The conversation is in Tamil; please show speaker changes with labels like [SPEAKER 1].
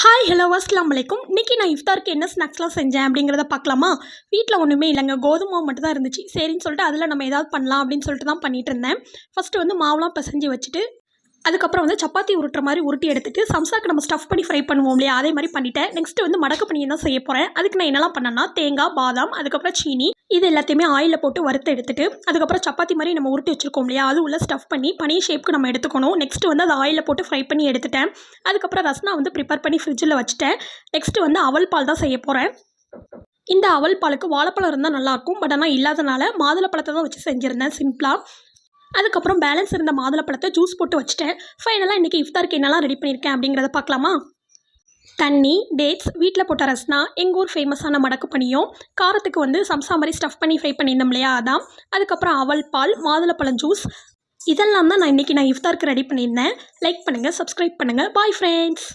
[SPEAKER 1] ஹாய் ஹலோ அஸ்ஸலாமு அலைக்கும். இன்றைக்கி நான் இஃப்தாருக்கு என்ன ஸ்நாக்ஸ்லாம் செஞ்சேன் அப்படிங்கிறத பார்க்கலாமா? வீட்டில் ஒன்றுமே இல்லைங்க, கோதுமை மாவு மட்டும் தான் இருந்துச்சு. சரின்னு சொல்லிட்டு அதில் நம்ம ஏதாவது பண்ணலாம் அப்படின்னு சொல்லிட்டு தான் பண்ணிகிட்டு இருந்தேன். ஃபஸ்ட்டு வந்து மாவுலாம் பிசைஞ்சு வச்சுட்டு, அதுக்கப்புறம் வந்து சப்பாத்தி உருட்டுற மாதிரி உருட்டி எடுத்துட்டு சம்சாக்கு நம்ம ஸ்டஃப் பண்ணி ஃப்ரை பண்ணுவோம் இல்லையா, அதே மாதிரி பண்ணிட்டேன். நெக்ஸ்ட்டு வந்து மடக்கு பனியம் தான் செய்ய போகிறேன். அதுக்கு நான் என்னெல்லாம் பண்ணேன்னா, தேங்காய், பாதாம், அதுக்கப்புறம் சீனி, இது எல்லாத்தையுமே ஆயிலில் போட்டு வறுத்து எடுத்துட்டு, அதுக்கப்புறம் சப்பாத்தி மாதிரி நம்ம உருட்டி வச்சுருக்கோம் இல்லையா, அது உள்ள ஸ்டஃப் பண்ணி பனிய ஷேப்புக்கு நம்ம எடுத்துக்கணும். நெக்ஸ்ட்டு வந்து அதை ஆயிலில் போட்டு ஃப்ரை பண்ணி எடுத்துட்டேன். அதுக்கப்புறம் ரஸ்னா வந்து ப்ரிப்பேர் பண்ணி ஃப்ரிட்ஜில் வச்சுட்டேன். நெக்ஸ்ட்டு வந்து அவல் பால் தான் செய்ய போகிறேன். இந்த அவல் பாலுக்கு வாழைப்பழம் இருந்தால் நல்லாயிருக்கும். பட் ஆனால் இல்லாதனால மாதுளப்பழத்தை தான் வச்சு செஞ்சுருந்தேன் சிம்பிளாக. அதுக்கப்புறம் பேலன்ஸ் இருந்த மாதுளப்பழத்தை ஜூஸ் போட்டு வச்சுட்டேன். ஃபைனலாக இன்றைக்கி இஃப்தாருக்கு என்னெல்லாம் ரெடி பண்ணியிருக்கேன் அப்படிங்கிறத பார்க்கலாமா? தண்ணி, டேட்ஸ், வீட்டில் போட்ட ரஸ்னா, எங்கள் ஊர் ஃபேமஸான மடக்கு பனியும், காரத்துக்கு வந்து சம்சா மாதிரி ஸ்டஃப் பண்ணி ஃப்ரை பண்ணியிருந்தோம் இல்லையா அதான், அதுக்கப்புறம் அவல் பால், மாதுளப்பழம் ஜூஸ், இதெல்லாம் தான் நான் இன்றைக்கி இஃப்தாருக்கு ரெடி பண்ணியிருந்தேன். லைக் பண்ணுங்கள், சப்ஸ்கிரைப் பண்ணுங்கள். Bye friends.